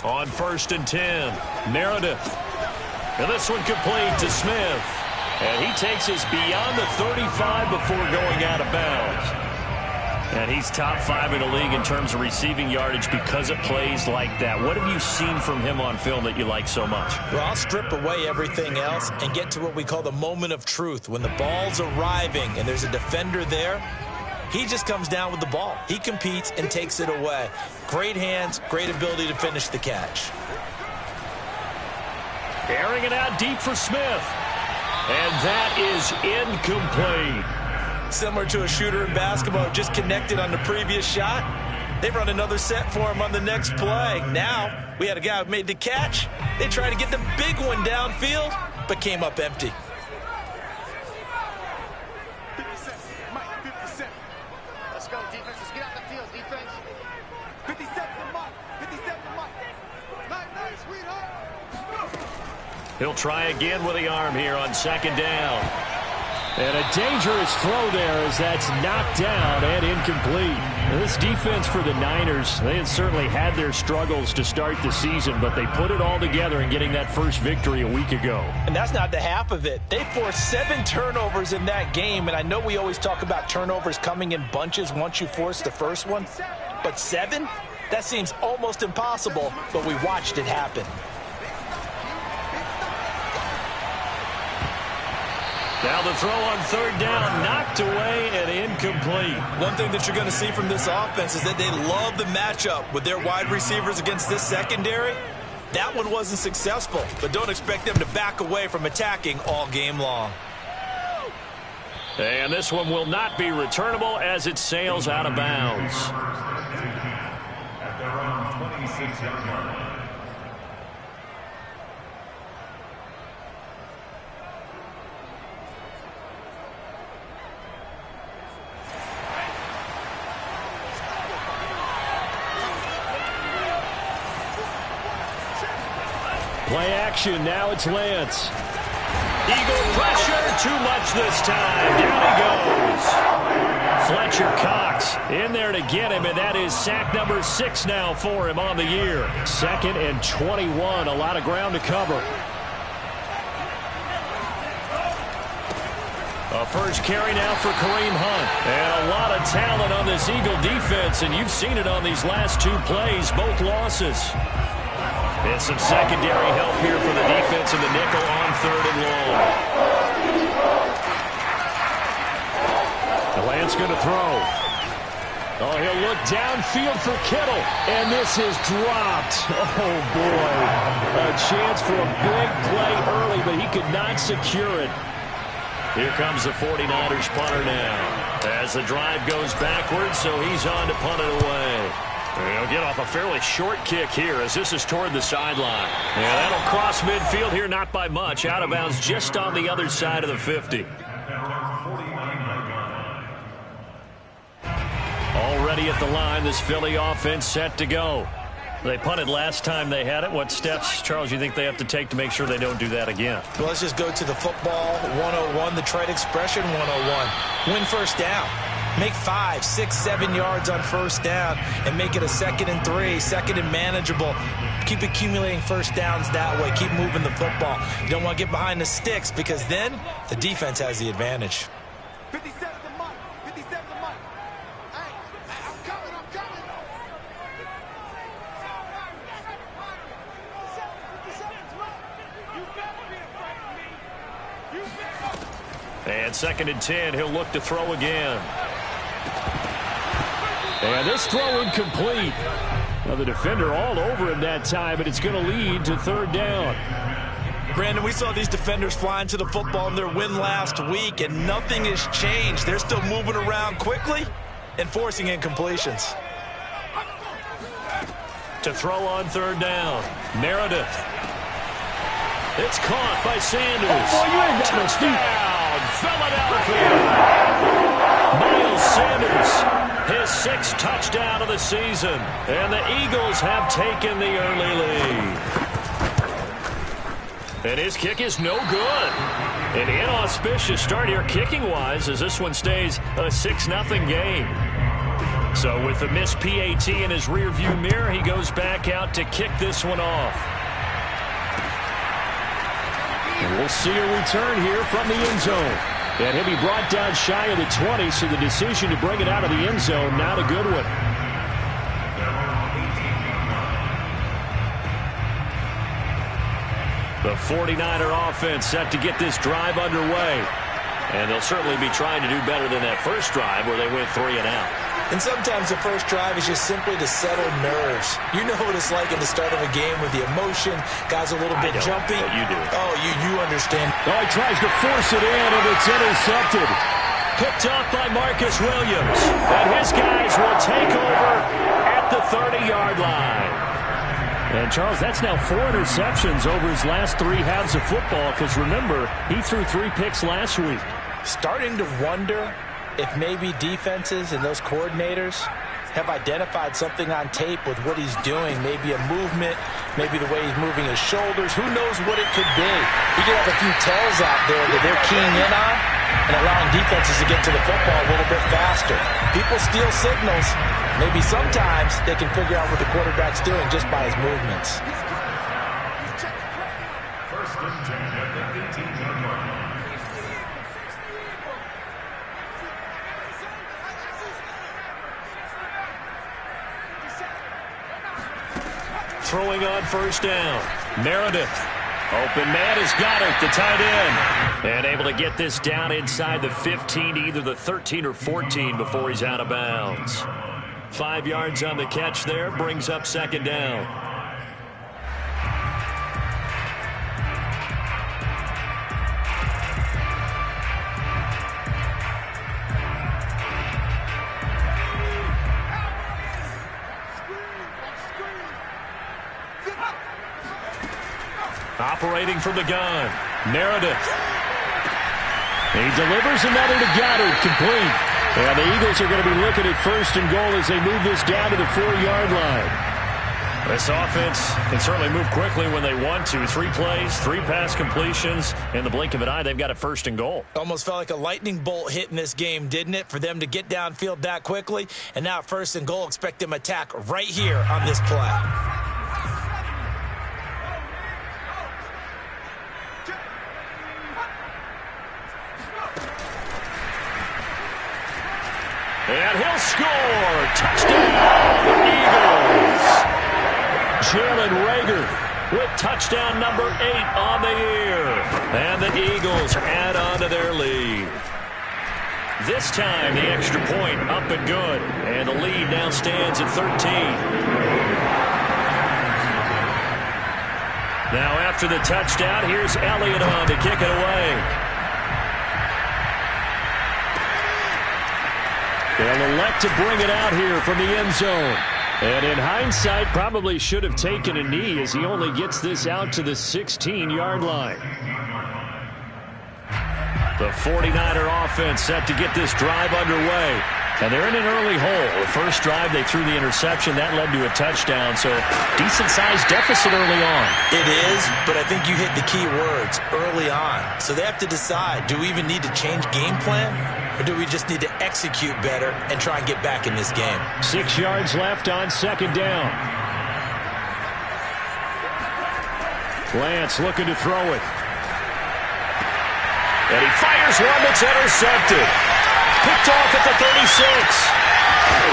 On 1st and 10, Meredith. And this one complete to Smith. And he takes us beyond the 35 before going out of bounds. And he's top 5 in the league in terms of receiving yardage because of plays like that. What have you seen from him on film that you like so much? Well, I'll strip away everything else and get to what we call the moment of truth. When the ball's arriving and there's a defender there, he just comes down with the ball. He competes and takes it away. Great hands, great ability to finish the catch. Airing it out deep for Smith. And that is incomplete. Similar to a shooter in basketball, just connected on the previous shot. They run another set for him on the next play. Now, we had a guy who made the catch. They tried to get the big one downfield, but came up empty. 57, Mike, 57. Let's go, defense. Let's get out the field, defense. 57 to Mike. 57 to Mike. Nice, sweetheart. He'll try again with the arm here on 2nd down. And a dangerous throw there as that's knocked down and incomplete. Now, this defense for the Niners, they had certainly had their struggles to start the season, but they put it all together in getting that first victory a week ago. And that's not the half of it. They forced 7 turnovers in that game, and I know we always talk about turnovers coming in bunches once you force the first one, but 7? That seems almost impossible, but we watched it happen. Now the throw on 3rd down, knocked away and incomplete. One thing that you're going to see from this offense is that they love the matchup with their wide receivers against this secondary. That one wasn't successful, but don't expect them to back away from attacking all game long. And this one will not be returnable as it sails out of bounds. At around 26-yard line. Play action, now it's Lance. Eagle pressure, too much this time. Down he goes. Fletcher Cox in there to get him, and that is sack number 6 now for him on the year. 2nd and 21, a lot of ground to cover. A first carry now for Kareem Hunt. And a lot of talent on this Eagle defense, and you've seen it on these last 2 plays, both losses. And some secondary help here for the defense in the nickel on 3rd and long. The Lance going to throw. Oh, he'll look downfield for Kittle. And this is dropped. Oh, boy. A chance for a big play early, but he could not secure it. Here comes the 49ers punter now. As the drive goes backwards, so he's on to punt it away. He'll get off a fairly short kick here as this is toward the sideline. Yeah, that'll cross midfield here, not by much. Out of bounds just on the other side of the 50. Already at the line, this Philly offense set to go. They punted last time they had it. What steps, Charles, you think they have to take to make sure they don't do that again? Well, let's just go to the football 101, the trade expression 101. Win first down. Make 5, 6, 7 yards on first down and make it a 2nd and 3, 2nd and manageable. Keep accumulating first downs that way. Keep moving the football. You don't want to get behind the sticks because then the defense has the advantage. 57 to Mike. 57 to Mike. Hey, I'm coming. I'm coming. 57 to Mike. You better be afraid of me. You better. And 2nd and 10, he'll look to throw again. And this throw incomplete. Now the defender all over him that time, but it's going to lead to 3rd down. Brandon, we saw these defenders flying to the football in their win last week, and nothing has changed. They're still moving around quickly and forcing incompletions. To throw on 3rd down, Meredith. It's caught by Sanders. Oh, boy, you ain't got no Touchdown, Philadelphia. Miles Sanders. His 6th touchdown of the season. And the Eagles have taken the early lead. And his kick is no good. An inauspicious start here kicking-wise as this one stays a 6-0 game. So with the missed PAT in his rearview mirror, he goes back out to kick this one off. And we'll see a return here from the end zone. And he'll be brought down shy of the 20, so the decision to bring it out of the end zone, not a good one. The 49er offense set to get this drive underway. And they'll certainly be trying to do better than that first drive where they went 3 and out. And sometimes the first drive is just simply to settle nerves. You know what it's like at the start of a game with the emotion. Guys a little bit jumpy. But you do. Oh, you understand. Oh, he tries to force it in, and it's intercepted. Picked off by Marcus Williams. And his guys will take over at the 30-yard line. And, Charles, that's now 4 interceptions over his last 3 halves of football because, remember, he threw 3 picks last week. Starting to wonder if maybe defenses and those coordinators have identified something on tape with what he's doing. Maybe a movement, maybe the way he's moving his shoulders. Who knows what it could be? He could have a few tells out there that they're keying in on and allowing defenses to get to the football a little bit faster. People steal signals. Maybe sometimes they can figure out what the quarterback's doing just by his movements. First and 10 at the 18-yard line. Throwing on first down. Meredith. Open man has got it, the tight end. And able to get this down inside the 15, either the 13 or 14 before he's out of bounds. 5 yards on the catch there, brings up second down. Operating from the gun, Meredith. He delivers another to Goddard, complete. And the Eagles are going to be looking at first and goal as they move this down to the 4-yard line. This offense can certainly move quickly when they want to. 3 plays, 3 pass completions. In the blink of an eye, they've got a first and goal. Almost felt like a lightning bolt hit in this game, didn't it? For them to get downfield that quickly. And now first and goal, expect them to attack right here on this play. And he'll score. Touchdown, Eagles. Jalen Reagor with touchdown number 8 on the year. And the Eagles add on to their lead. This time, the extra point up and good. And the lead now stands at 13. Now after the touchdown, here's Elliott on to kick it away. They'll elect to bring it out here from the end zone. And in hindsight, probably should have taken a knee as he only gets this out to the 16-yard line. The 49er offense set to get this drive underway. And they're in an early hole. The first drive, they threw the interception. That led to a touchdown. So decent-sized deficit early on. It is, but I think you hit the key words, early on. So they have to decide, do we even need to change game plan? Or do we just need to execute better and try and get back in this game? 6 yards left on second down. Lance looking to throw it. And he fires one that's intercepted. Picked off at the 36.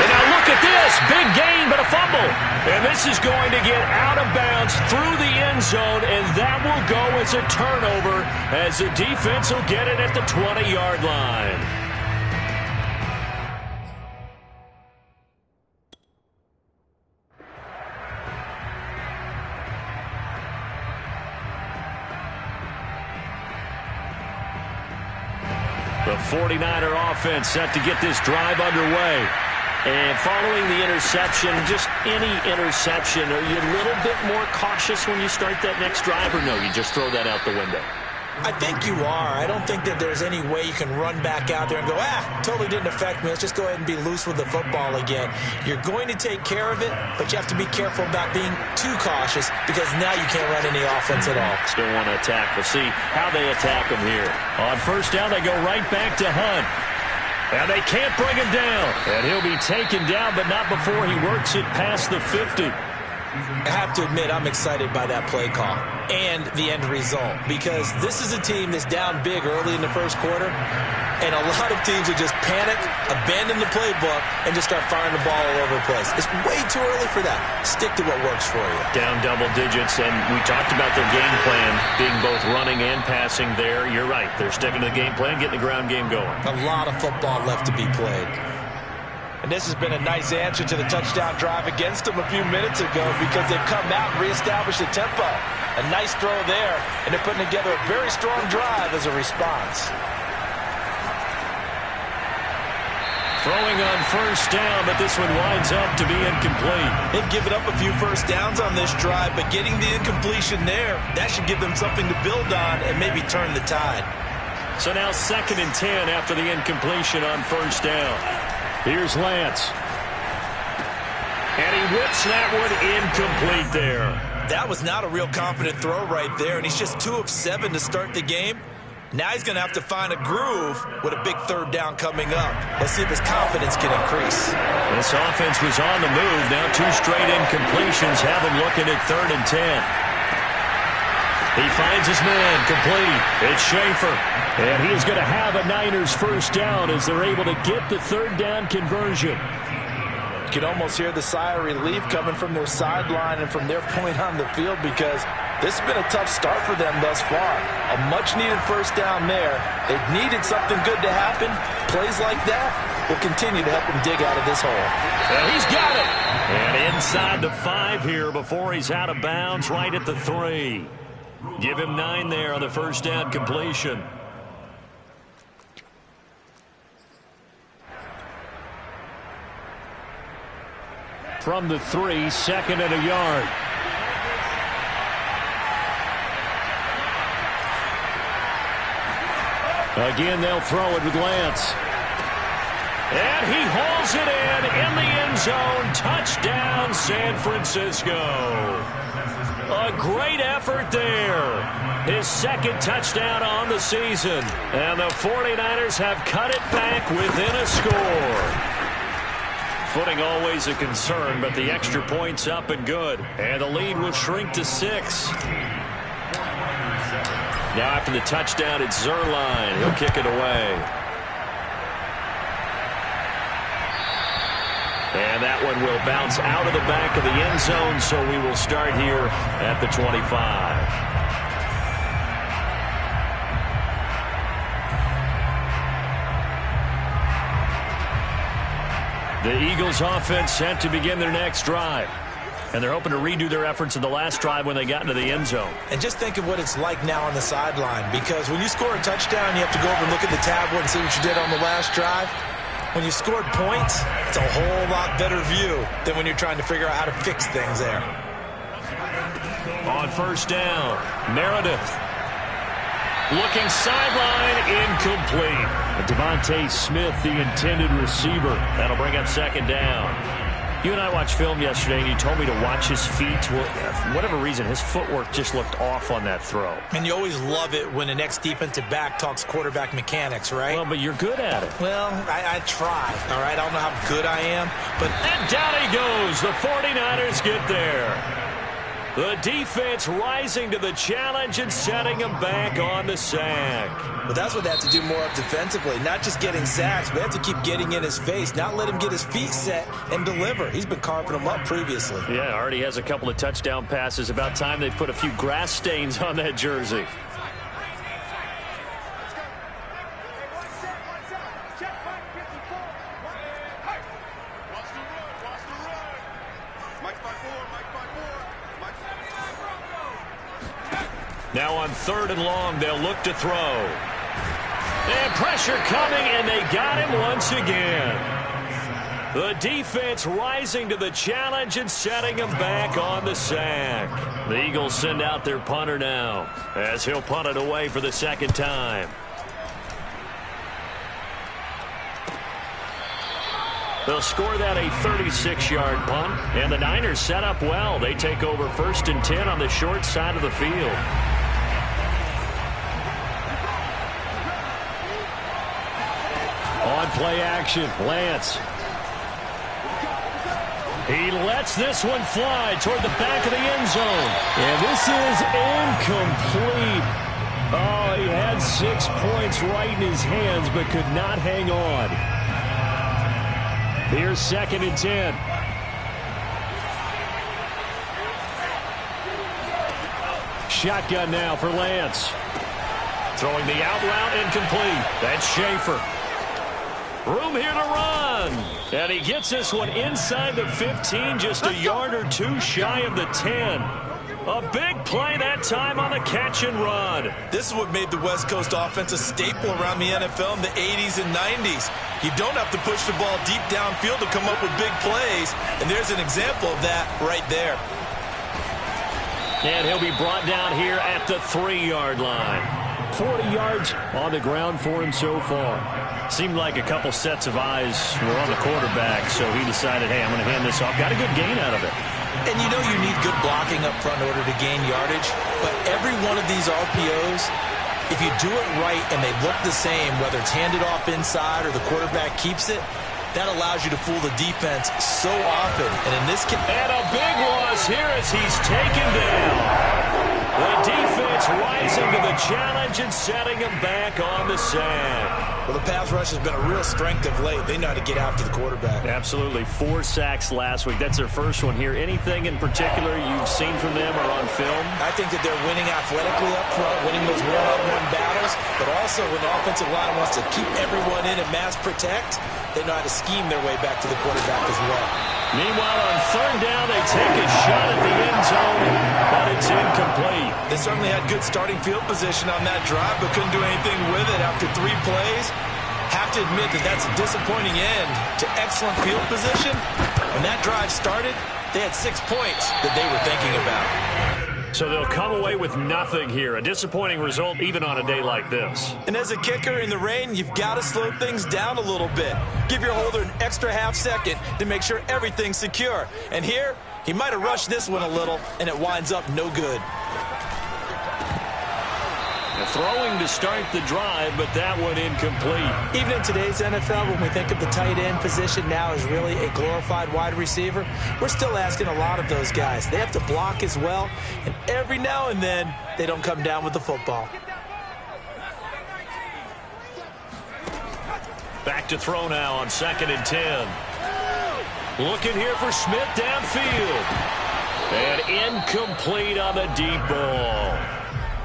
And now look at this. Big gain, but a fumble. And this is going to get out of bounds through the end zone, and that will go as a turnover as the defense will get it at the 20-yard line. The 49er offense set to get this drive underway. And following the interception, just any interception, are you a little bit more cautious when you start that next drive, or no, you just throw that out the window? I think you are. I don't think that there's any way you can run back out there and go, totally didn't affect me. Let's just go ahead and be loose with the football again. You're going to take care of it, but you have to be careful about being too cautious because now you can't run any offense at all. Still want to attack. We'll see how they attack them here. On first down, they go right back to Hunt. And they can't bring him down. And he'll be taken down, but not before he works it past the 50. I have to admit, I'm excited by that play call and the end result, because this is a team that's down big early in the first quarter, and a lot of teams will just panic, abandon the playbook, and just start firing the ball all over the place. It's way too early for that. Stick to what works for you. Down double digits, and we talked about their game plan being both running and passing there. You're right. They're sticking to the game plan, getting the ground game going. A lot of football left to be played. And this has been a nice answer to the touchdown drive against them a few minutes ago, because they've come out and reestablished the tempo. A nice throw there, and they're putting together a very strong drive as a response. Throwing on first down, but this one winds up to be incomplete. They've given up a few first downs on this drive, but getting the incompletion there, that should give them something to build on and maybe turn the tide. So now 2nd and 10 after the incompletion on first down. Here's Lance. And he whips that one incomplete there. That was not a real confident throw right there, and he's just 2 of 7 to start the game. Now he's going to have to find a groove with a big 3rd down coming up. Let's see if his confidence can increase. This offense was on the move. Now 2 straight incompletions have him looking at 3rd and 10. He finds his man complete. It's Schaefer. And he is going to have a Niners first down as they're able to get the 3rd down conversion. You can almost hear the sigh of relief coming from their sideline and from their point on the field, because this has been a tough start for them thus far. A much-needed first down there. They've needed something good to happen. Plays like that will continue to help them dig out of this hole. And he's got it. And inside the 5 here before he's out of bounds, right at the 3. Give him 9 there on the first down completion. From the 3, 2nd and a yard. Again, they'll throw it with Lance. And he hauls it in the end zone. Touchdown, San Francisco. A great effort there. His 2nd touchdown on the season. And the 49ers have cut it back within a score. Footing always a concern, but the extra point's up and good. And the lead will shrink to 6. Now after the touchdown, it's Zuerlein. He'll kick it away. And that one will bounce out of the back of the end zone, so we will start here at the 25. The Eagles offense set to begin their next drive. And they're hoping to redo their efforts in the last drive when they got into the end zone. And just think of what it's like now on the sideline, because when you score a touchdown, you have to go over and look at the tablet and see what you did on the last drive. When you scored points, it's a whole lot better view than when you're trying to figure out how to fix things there. On first down, Meredith. Looking sideline, incomplete. Devontae Smith, the intended receiver. That'll bring up 2nd down. You and I watched film yesterday, and you told me to watch his feet. Well, for whatever reason, his footwork just looked off on that throw. And you always love it when the next defensive back talks quarterback mechanics, right? Well, but you're good at it. Well, I try, all right? I don't know how good I am, but... And down he goes. The 49ers get there. The defense rising to the challenge and setting him back on the sack. But that's what they have to do more of defensively. Not just getting sacks, but they have to keep getting in his face. Not let him get his feet set and deliver. He's been carving them up previously. Yeah, already has a couple of touchdown passes. About time they put a few grass stains on that jersey. Now on 3rd and long, they'll look to throw. And pressure coming, and they got him once again. The defense rising to the challenge and setting him back on the sack. The Eagles send out their punter now, as he'll punt it away for the 2nd time. They'll score that a 36-yard punt, and the Niners set up well. They take over 1st and 10 on the short side of the field. On play action. Lance. He lets this one fly toward the back of the end zone. And this is incomplete. Oh, he had 6 points right in his hands, but could not hang on. Here's 2nd and 10. Shotgun now for Lance. Throwing the out route incomplete. That's Schaefer. Room here to run. And he gets this one inside the 15, just a yard or two shy of the 10. A big play that time on the catch and run. This is what made the West Coast offense a staple around the NFL in the 80s and 90s. You don't have to push the ball deep downfield to come up with big plays. And there's an example of that right there. And he'll be brought down here at the 3-yard line. 40 yards on the ground for him so far. Seemed like a couple sets of eyes were on the quarterback, so he decided, hey, I'm going to hand this off. Got a good gain out of it. And you know you need good blocking up front in order to gain yardage. But every one of these RPOs, if you do it right and they look the same, whether it's handed off inside or the quarterback keeps it, that allows you to fool the defense so often. And in this case... And a big loss here as he's taken down. The defense rising to the challenge and setting him back on the sack. Well, the pass rush has been a real strength of late. They know how to get after the quarterback. Absolutely. 4 sacks last week. That's their first one here. Anything in particular you've seen from them or on film? I think that they're winning athletically up front, winning those one-on-one battles, but also when the offensive line wants to keep everyone in and mass protect, they know how to scheme their way back to the quarterback as well. Meanwhile, on 3rd down, they take a shot at the end zone, but it's incomplete. They certainly had good starting field position on that drive, but couldn't do anything with it after 3 plays. Have to admit that that's a disappointing end to excellent field position. When that drive started, they had 6 points that they were thinking about. So they'll come away with nothing here. A disappointing result even on a day like this. And as a kicker in the rain, you've got to slow things down a little bit. Give your holder an extra half second to make sure everything's secure. And here, he might have rushed this one a little, and it winds up no good. Throwing to start the drive, but that one incomplete. Even in today's NFL, when we think of the tight end position now as really a glorified wide receiver, we're still asking a lot of those guys. They have to block as well, and every now and then, they don't come down with the football. Back to throw now on 2nd and 10. Looking here for Smith downfield. And incomplete on the deep ball.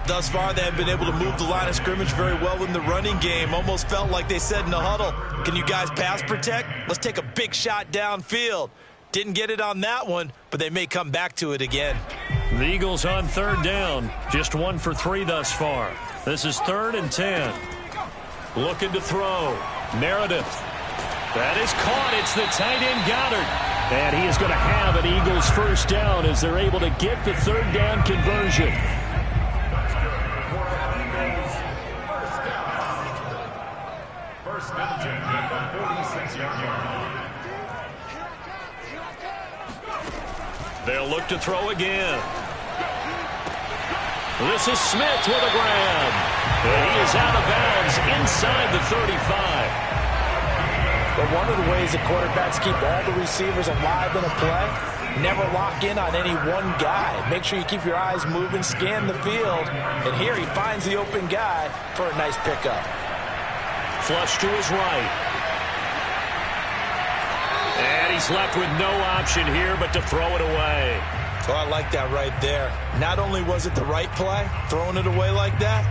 Thus far, they have been able to move the line of scrimmage very well in the running game. Almost felt like they said in the huddle, can you guys pass protect? Let's take a big shot downfield. Didn't get it on that one, but they may come back to it again. The Eagles on 3rd down. Just 1 for 3 thus far. This is 3rd and 10. Looking to throw. Meredith. That is caught. It's the tight end Goddard. And he is going to have an Eagles 1st down as they're able to get the 3rd down conversion. They'll look to throw again. This is Smith with a grab. And he is out of bounds inside the 35. But one of the ways that quarterbacks keep all the receivers alive in a play, never lock in on any one guy. Make sure you keep your eyes moving, scan the field. And here he finds the open guy for a nice pickup. Flush to his right. And he's left with no option here but to throw it away. Oh, I like that right there. Not only was it the right play, throwing it away like that,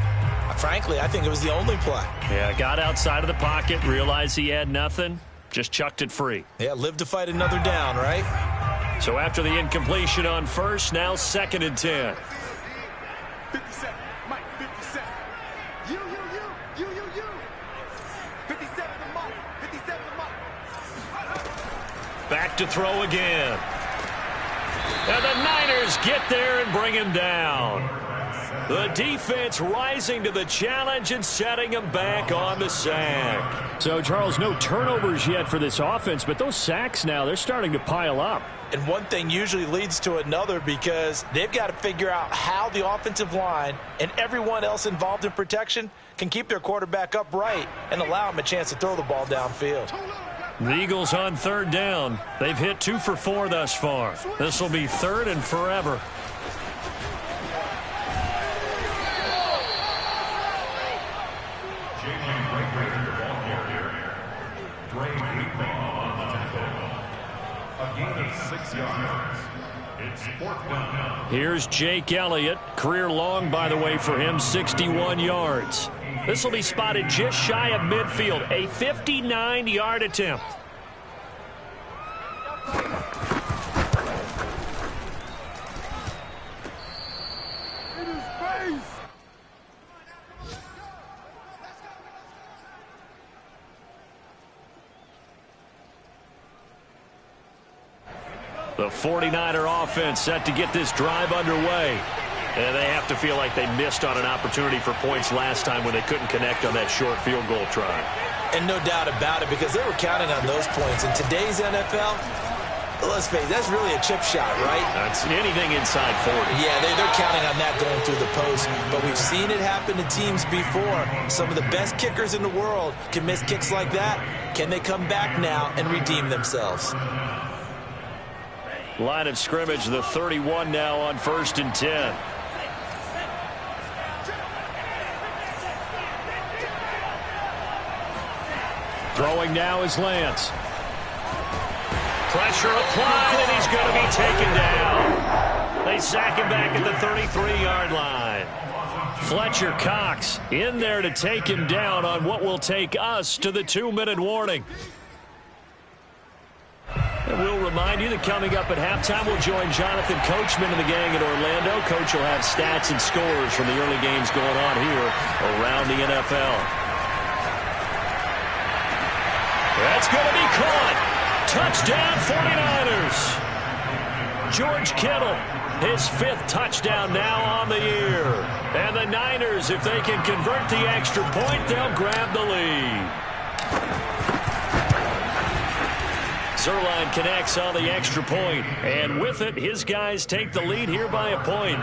frankly, I think it was the only play. Yeah, got outside of the pocket, realized he had nothing, just chucked it free. Yeah, live to fight another down, right? So after the incompletion on 1st, now 2nd and 10. 57, Mike, 57. You. 57 to Mike, 57 to Mike. Back to throw again. And the Niners get there and bring him down. The defense rising to the challenge and setting him back on the sack. So, Charles, no turnovers yet for this offense, but those sacks now, they're starting to pile up. And one thing usually leads to another because they've got to figure out how the offensive line and everyone else involved in protection can keep their quarterback upright and allow him a chance to throw the ball downfield. The Eagles on third down. They've hit 2 for 4 thus far. This will be third and forever. A gain of 6 yards. It's 4th down. Here's Jake Elliott. Career long, by the way, for him, 61 yards. This will be spotted just shy of midfield. A 59-yard attempt. The 49er offense set to get this drive underway. And they have to feel like they missed on an opportunity for points last time when they couldn't connect on that short field goal try. And no doubt about it, because they were counting on those points. In today's NFL, let's face it, that's really a chip shot, right? That's anything inside 40. Yeah, they're counting on that going through the post. But we've seen it happen to teams before. Some of the best kickers in the world can miss kicks like that. Can they come back now and redeem themselves? Line of scrimmage, the 31 now on 1st and 10. Throwing now is Lance. Pressure applied, and he's going to be taken down. They sack him back at the 33-yard line. Fletcher Cox in there to take him down on what will take us to the 2-minute warning. And we'll remind you that coming up at halftime, we'll join Jonathan Coachman and the gang in Orlando. Coach will have stats and scores from the early games going on here around the NFL. That's going to be caught. Touchdown 49ers. George Kittle, his 5th touchdown now on the year. And the Niners, if they can convert the extra point, they'll grab the lead. Zerline connects on the extra point, and with it, his guys take the lead here by a point.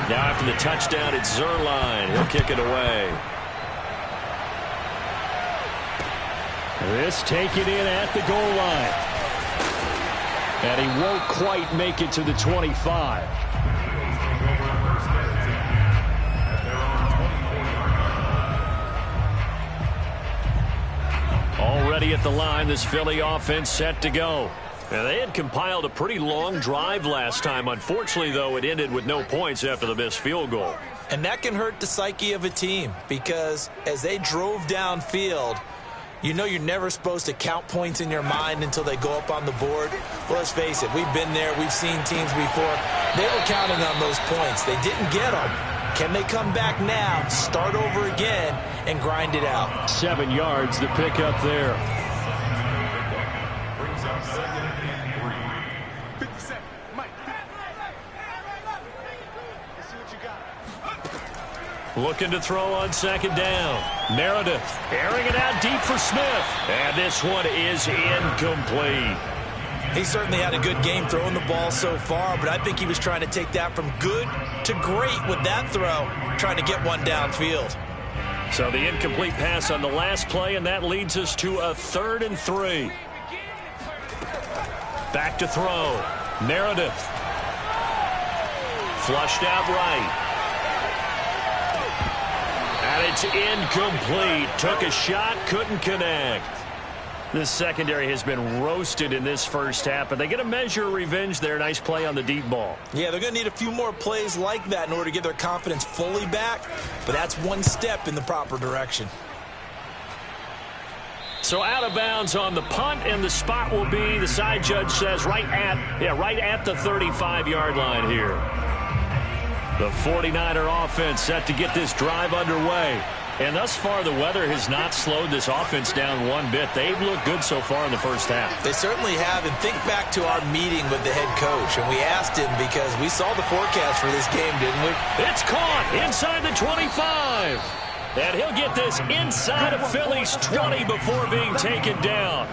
Now after the touchdown, it's Zerline. He'll kick it away. This taken in at the goal line. And he won't quite make it to the 25. Already at the line, this Philly offense set to go. Now, they had compiled a pretty long drive last time. Unfortunately, though, it ended with no points after the missed field goal. And that can hurt the psyche of a team because as they drove downfield, you know you're never supposed to count points in your mind until they go up on the board. Well, let's face it, we've been there. We've seen teams before. They were counting on those points. They didn't get them. Can they come back now, start over again, and grind it out? 7 yards, the pickup there. Brings up 2nd and 3. 57, Mike. Let's see what you got. Looking to throw on 2nd down. Meredith airing it out deep for Smith. And this one is incomplete. He certainly had a good game throwing the ball so far, but I think he was trying to take that from good to great with that throw, trying to get one downfield. So the incomplete pass on the last play, and that leads us to a 3rd and 3. Back to throw. Meredith. Flushed out right. And it's incomplete. Took a shot, couldn't connect. This secondary has been roasted in this first half, but they get a measure of revenge there. Nice play on the deep ball. Yeah, they're going to need a few more plays like that in order to get their confidence fully back, but that's one step in the proper direction. So out of bounds on the punt, and the spot will be, the side judge says, right at the 35-yard line here. The 49er offense set to get this drive underway. And thus far, the weather has not slowed this offense down one bit. They've looked good so far in the first half. They certainly have. And think back to our meeting with the head coach. And we asked him because we saw the forecast for this game, didn't we? It's caught inside the 25. And he'll get this inside of Philly's 20 before being taken down.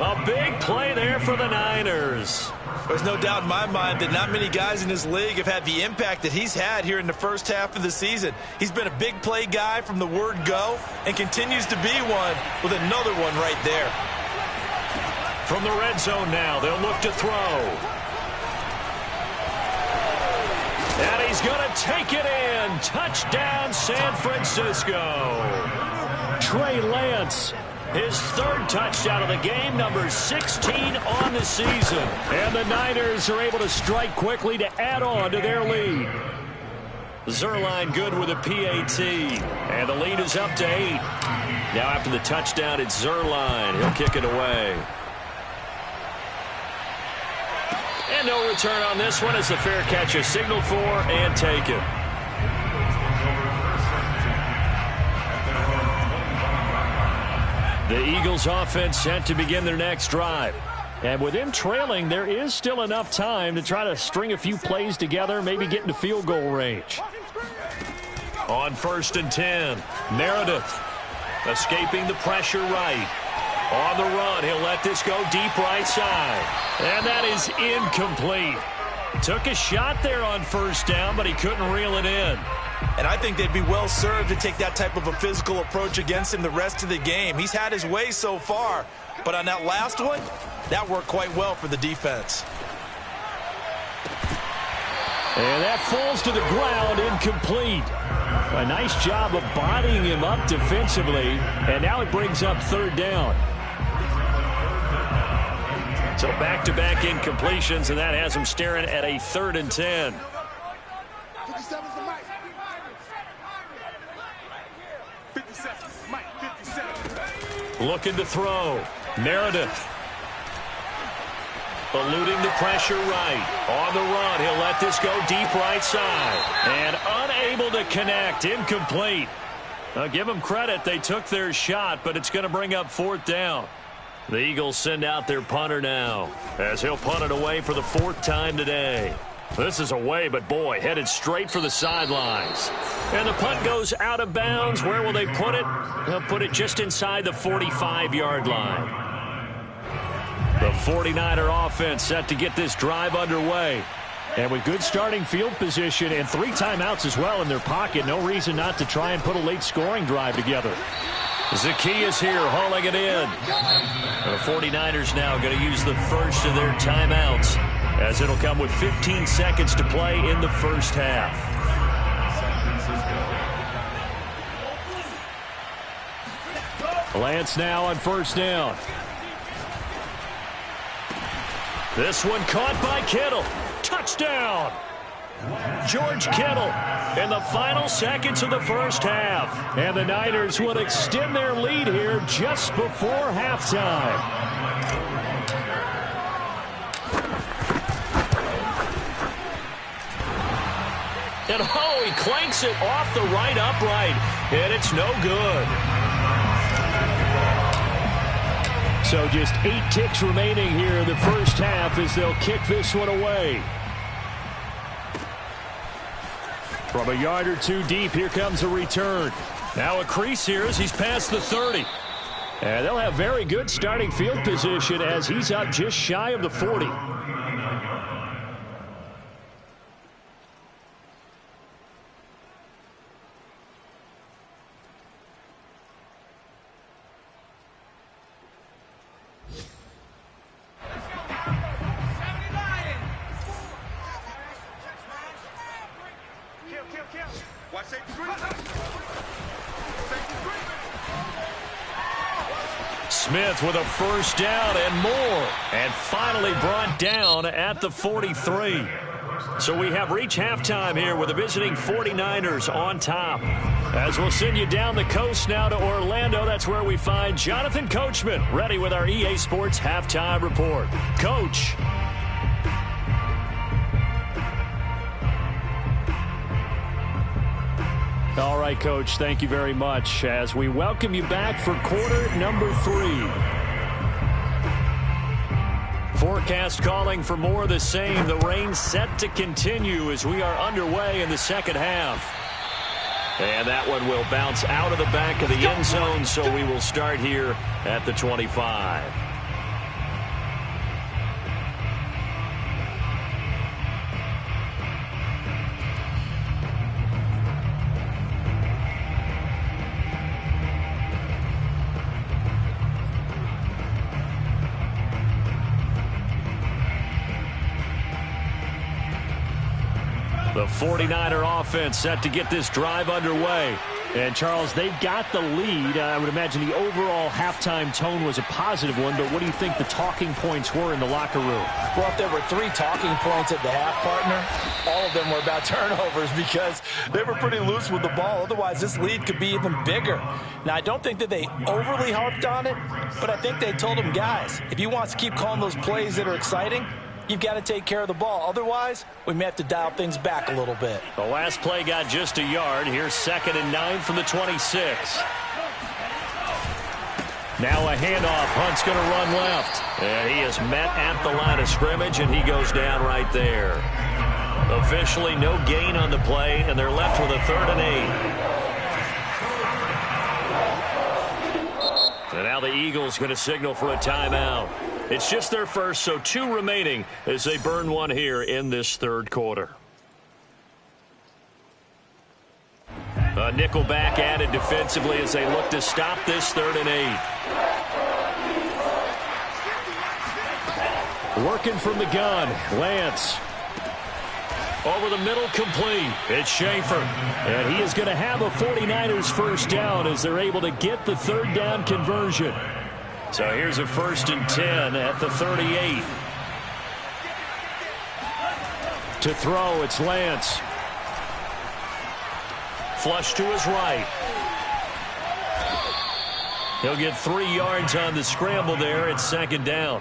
A big play there for the Niners. There's no doubt in my mind that not many guys in this league have had the impact that he's had here in the first half of the season. He's been a big play guy from the word go and continues to be one with another one right there. From the red zone now, they'll look to throw. And he's going to take it in. Touchdown, San Francisco. Trey Lance. His third touchdown of the game, number 16 on the season. And the Niners are able to strike quickly to add on to their lead. Zuerlein good with a PAT. And the lead is up to 8. Now after the touchdown, it's Zuerlein. He'll kick it away. And no return on this one as the fair catch is signaled for and taken. The Eagles offense set to begin their next drive. And with them trailing, there is still enough time to try to string a few plays together, maybe get into field goal range. On 1st and 10, Meredith escaping the pressure right. On the run, he'll let this go deep right side. And that is incomplete. Took a shot there on 1st down, but he couldn't reel it in. And I think they'd be well served to take that type of a physical approach against him the rest of the game. He's had his way so far, but on that last one, that worked quite well for the defense. And that falls to the ground, incomplete. A nice job of bodying him up defensively, and now it brings up 3rd down. So back-to-back incompletions, and that has him staring at a 3rd and 10. 57's the mic. 57, Mike, 57. Looking to throw. Meredith. Eluding the pressure right. On the run, he'll let this go deep right side. And unable to connect. Incomplete. Now give them credit. They took their shot, but it's going to bring up 4th down. The Eagles send out their punter now, as he'll punt it away for the 4th time today. This is away, but boy, headed straight for the sidelines. And the punt goes out of bounds. Where will they put it? They'll put it just inside the 45-yard line. The 49er offense set to get this drive underway. And with good starting field position and 3 timeouts as well in their pocket, no reason not to try and put a late scoring drive together. Siiigh is here, hauling it in. The 49ers now going to use the first of their timeouts, as it'll come with 15 seconds to play in the first half. Lance now on 1st down. This one caught by Kittle. Touchdown! George Kittle in the final seconds of the first half. And the Niners will extend their lead here just before halftime. And oh, he clanks it off the right upright. And it's no good. So just 8 ticks remaining here in the first half as they'll kick this one away. From a yard or 2 deep, here comes a return. Now a crease here as he's past the 30. And they'll have very good starting field position as he's up just shy of the 40. Smith with a first down and more. And finally brought down at the 43. So we have reached halftime here with the visiting 49ers on top. As we'll send you down the coast now to Orlando, that's where we find Jonathan Coachman ready with our EA Sports Halftime Report. Coach. All right. right, Coach. Thank you very much as we welcome you back for quarter number 3. Forecast calling for more of the same. The rain set to continue as we are underway in the second half. And that one will bounce out of the back of the end zone, so we will start here at the 25. The 49er offense set to get this drive underway. And, Charles, they've got the lead. I would imagine the overall halftime tone was a positive one, but what do you think the talking points were in the locker room? Well, if there were 3 talking points at the half, partner, all of them were about turnovers because they were pretty loose with the ball. Otherwise, this lead could be even bigger. Now, I don't think that they overly harped on it, but I think they told them, guys, if you want to keep calling those plays that are exciting, you've got to take care of the ball. Otherwise, we may have to dial things back a little bit. The last play got just a yard. Here's 2nd and 9 from the 26. Now a handoff. Hunt's going to run left. And he is met at the line of scrimmage, and he goes down right there. Officially no gain on the play, and they're left with a 3rd and 8. And now the Eagles going to signal for a timeout. It's just their first, so 2 remaining as they burn one here in this 3rd quarter. A nickel back added defensively as they look to stop this 3rd and 8. Working from the gun, Lance. Over the middle, complete. It's Schaefer. And he is going to have a 49ers first down as they're able to get the 3rd down conversion. So here's a 1st and 10 at the 38. To throw, it's Lance. Flush to his right. He'll get 3 yards on the scramble there. It's 2nd down.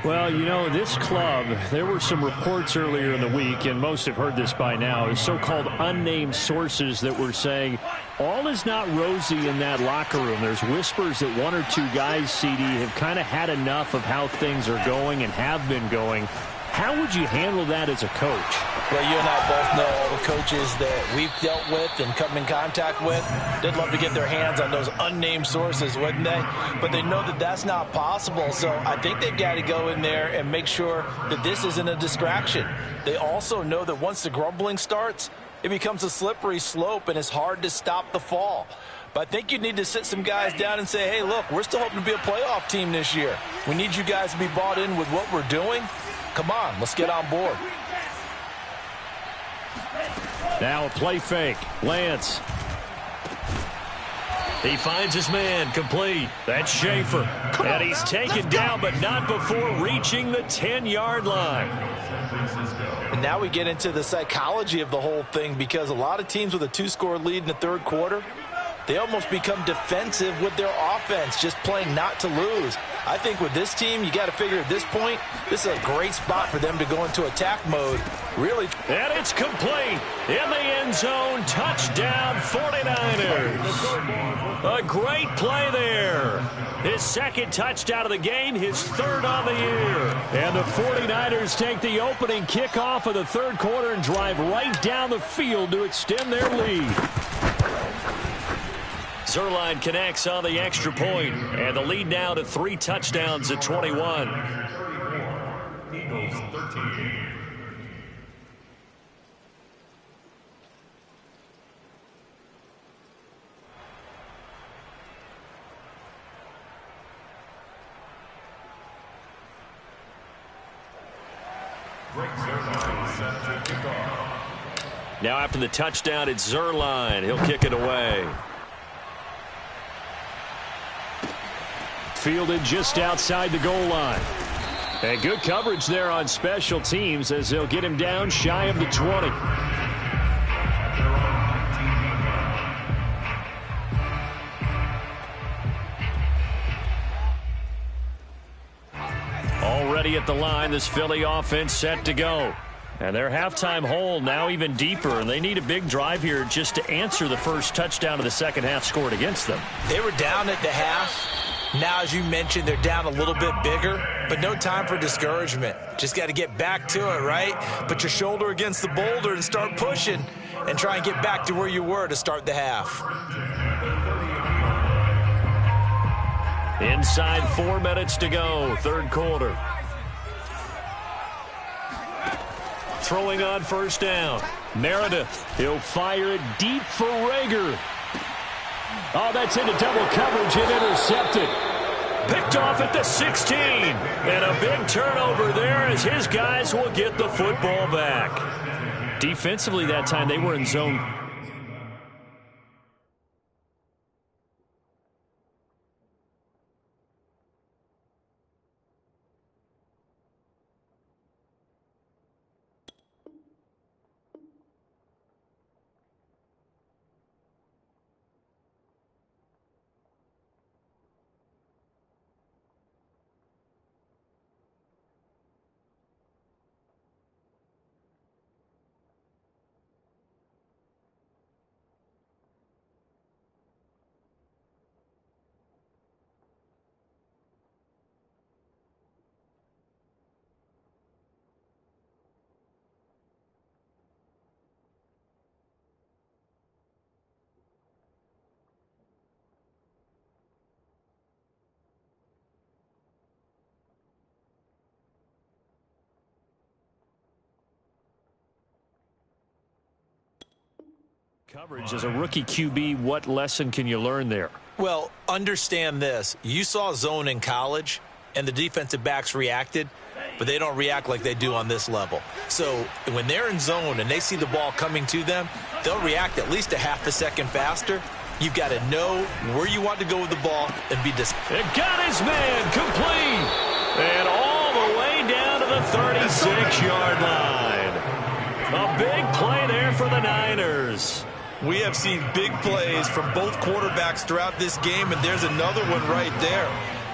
Well, you know, this club, there were some reports earlier in the week, and most have heard this by now, is so-called unnamed sources that were saying all is not rosy in that locker room. There's whispers that 1 or 2 guys, CD, have kind of had enough of how things are going and have been going. How would you handle that as a coach? Well, you and I both know all the coaches that we've dealt with and come in contact with. They'd love to get their hands on those unnamed sources, wouldn't they? But they know that that's not possible, so I think they've got to go in there and make sure that this isn't a distraction. They also know that once the grumbling starts, it becomes a slippery slope and it's hard to stop the fall. But I think you need to sit some guys down and say, hey, look, we're still hoping to be a playoff team this year. We need you guys to be bought in with what we're doing. Come on, let's get on board. Now a play fake. Lance. He finds his man, complete. That's Schaefer. And he's taken down, but not before reaching the 10-yard line. And now we get into the psychology of the whole thing, because a lot of teams with a 2-score lead in the 3rd quarter, they almost become defensive with their offense, just playing not to lose. I think with this team, you got to figure at this point, this is a great spot for them to go into attack mode. Really. And it's complete. In the end zone. Touchdown, 49ers. A great play there. His 2nd touchdown of the game, his 3rd on the year. And the 49ers take the opening kickoff of the 3rd quarter and drive right down the field to extend their lead. Zerline connects on the extra point, and the lead now to 3 touchdowns at 21. Eagles 13. Now after the touchdown, it's Zerline. He'll kick it away. Fielded just outside the goal line. And good coverage there on special teams as they'll get him down shy of the 20. Already at the line, this Philly offense set to go. And their halftime hole now even deeper, and they need a big drive here just to answer the first touchdown of the second half scored against them. They were down at the half. Now, as you mentioned, they're down a little bit bigger, but no time for discouragement. Just got to get back to it, right? Put your shoulder against the boulder and start pushing and try and get back to where you were to start the half. Inside 4 minutes to go, third quarter. Throwing on first down. Meredith, he'll fire it deep for Rager. Oh, that's into double coverage and intercepted. Picked off at the 16. And a big turnover there as his guys will get the football back. Defensively that time, they were in zone. Coverage as a rookie QB, what lesson can you learn there? Well, understand this. You saw zone in college, and the defensive backs reacted, but they don't react like they do on this level. So when they're in zone and they see the ball coming to them, they'll react at least a half a second faster. You've got to know where you want to go with the ball and be disciplined. It got his man complete. And all the way down to the 36-yard line. A big play there for the Niners. We have seen big plays from both quarterbacks throughout this game, and there's another one right there.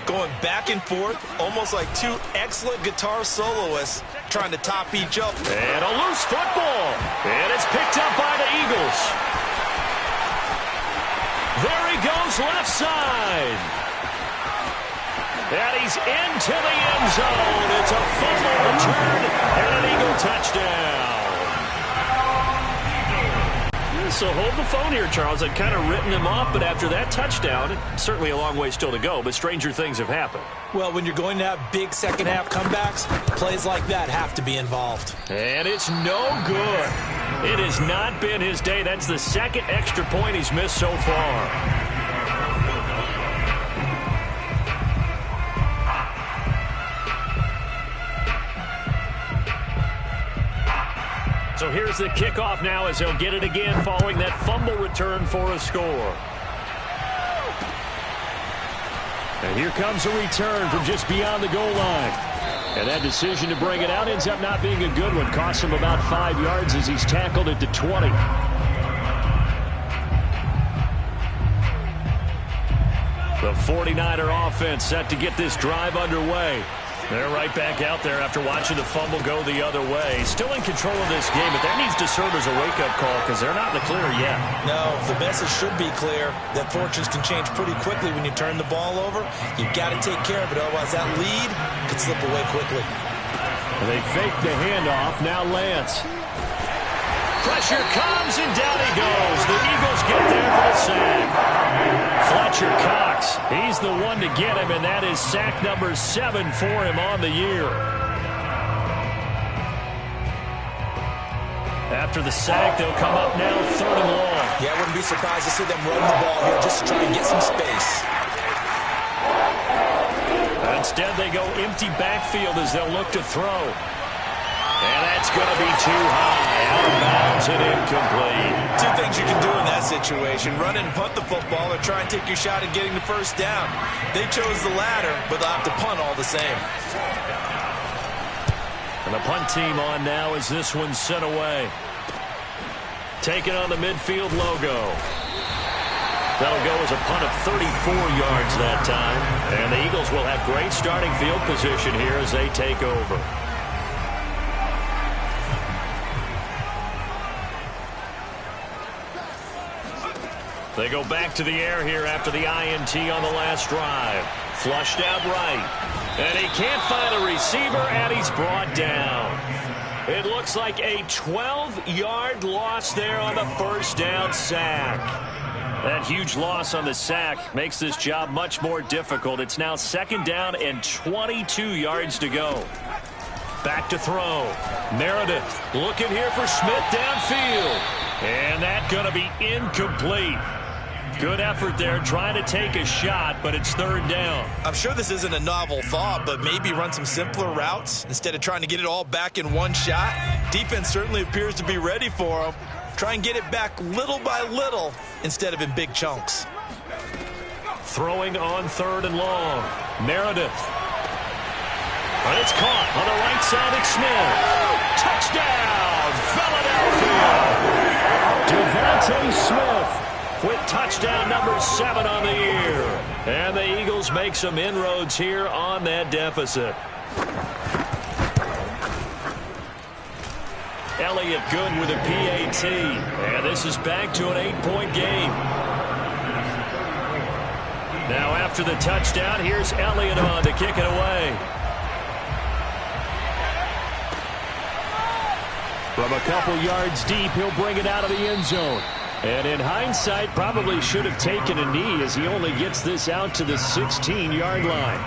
Going back and forth, almost like two excellent guitar soloists trying to top each other. And a loose football. And it's picked up by the Eagles. There he goes left side. And he's into the end zone. It's a fumble return and an Eagle touchdown. So hold the phone here, Charles. I'd kind of written him off, but after that touchdown, certainly a long way still to go, but stranger things have happened. Well, when you're going to have big second-half comebacks, plays like that have to be involved. And it's no good. It has not been his day. That's the second extra point he's missed so far. So here's the kickoff now as he'll get it again following that fumble return for a score. And here comes a return from just beyond the goal line. And that decision to bring it out ends up not being a good one. Costs him about 5 yards as he's tackled at the 20. The 49er offense set to get this drive underway. They're right back out there after watching the fumble go the other way. Still in control of this game, but that needs to serve as a wake-up call because they're not in the clear yet. No, the message should be clear that fortunes can change pretty quickly when you turn the ball over. You've got to take care of it, otherwise that lead could slip away quickly. They fake the handoff. Now Lance. Pressure comes, and down he goes. The Eagles get there for the sack. Fletcher Cox, he's the one to get him, and that is sack number 7 for him on the year. After the sack, they'll come up now 3rd and long. Yeah, I wouldn't be surprised to see them run the ball here just to try and get some space. Instead, they go empty backfield as they'll look to throw. And that's going to be too high. Out of bounds and incomplete. Two things you can do in that situation. Run and punt the football or try and take your shot at getting the first down. They chose the latter, but they'll have to punt all the same. And the punt team on now as this one's sent away. Taking on the midfield logo. That'll go as a punt of 34 yards that time. And the Eagles will have great starting field position here as they take over. They go back to the air here after the INT on the last drive. Flushed out right. And he can't find a receiver, and he's brought down. It looks like a 12-yard loss there on the first down sack. That huge loss on the sack makes this job much more difficult. It's now second down and 22 yards to go. Back to throw. Meredith looking here for Smith downfield. And that's going to be incomplete. Good effort there trying to take a shot, but it's third down. I'm sure this isn't a novel thought, but maybe run some simpler routes instead of trying to get it all back in one shot. Defense certainly appears to be ready for him. Try and get it back little by little instead of in big chunks. Throwing on third and long. Meredith. And it's caught on the right side of Smith. Touchdown, Philadelphia. Devontae Smith with touchdown number 7 on the year. And the Eagles make some inroads here on that deficit. Elliott good with a PAT. And this is back to an 8-point game. Now after the touchdown, here's Elliott on to kick it away. From a couple yards deep, he'll bring it out of the end zone. And in hindsight, probably should have taken a knee as he only gets this out to the 16-yard line.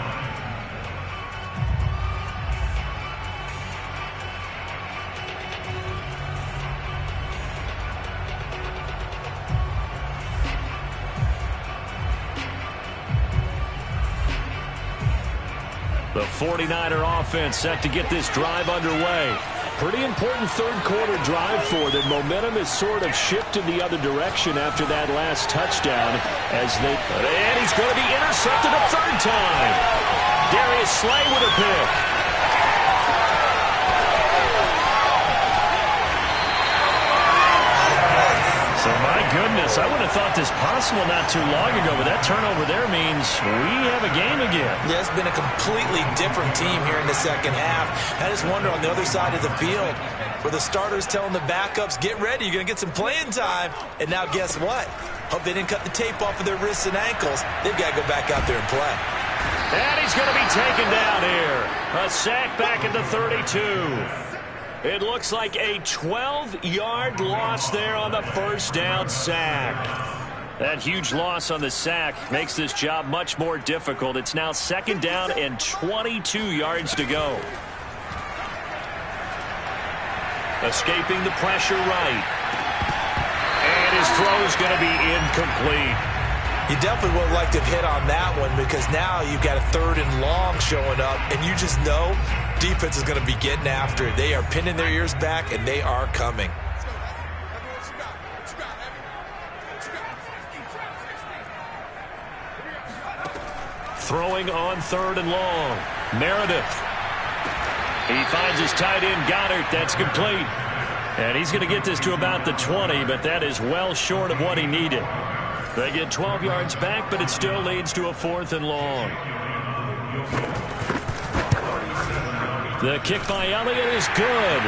The 49er offense set to get this drive underway. Pretty important third-quarter drive for them. Momentum has sort of shifted the other direction after that last touchdown. And he's going to be intercepted a third time. Darius Slay with a pick. So, my goodness, I wouldn't have thought this possible not too long ago, but that turnover there means we have a game again. Yeah, it's been a completely different team here in the second half. I just wonder on the other side of the field where the starters telling the backups, get ready, you're going to get some playing time. And now guess what? Hope they didn't cut the tape off of their wrists and ankles. They've got to go back out there and play. And he's going to be taken down here. A sack back at the 32. It looks like a 12-yard loss there on the first down sack. That huge loss on the sack makes this job much more difficult. It's now second down and 22 yards to go. Escaping the pressure right. And his throw is going to be incomplete. You definitely would like to have hit on that one because now you've got a third and long showing up, and you just know defense is going to be getting after it. They are pinning their ears back, and they are coming. Throwing on third and long. Meredith. He finds his tight end, Goddard. That's complete. And he's going to get this to about the 20, but that is well short of what he needed. They get 12 yards back, but it still leads to a fourth and long. The kick by Elliott is good.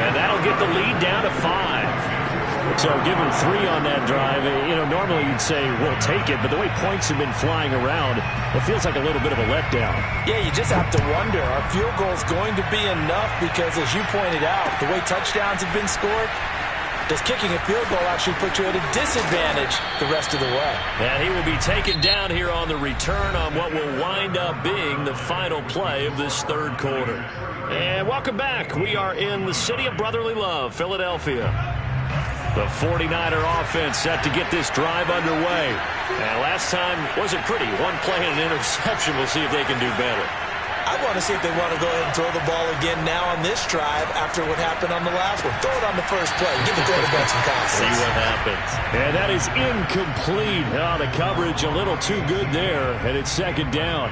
And that'll get the lead down to 5. So give him 3 on that drive. You know, normally you'd say, we'll take it, but the way points have been flying around, it feels like a little bit of a letdown. Yeah, you just have to wonder, are field goals going to be enough? Because as you pointed out, the way touchdowns have been scored, does kicking a field goal actually put you at a disadvantage the rest of the way? And he will be taken down here on the return on what will wind up being the final play of this third quarter. And welcome back. We are in the city of brotherly love, Philadelphia. The 49er offense set to get this drive underway. And last time wasn't pretty. One play and an interception. We'll see if they can do better. I want to see if they want to go ahead and throw the ball again now on this drive after what happened on the last one. Throw it on the first play. Give the quarterback some confidence. See what happens. And that is incomplete. Oh, the coverage a little too good there. And it's second down.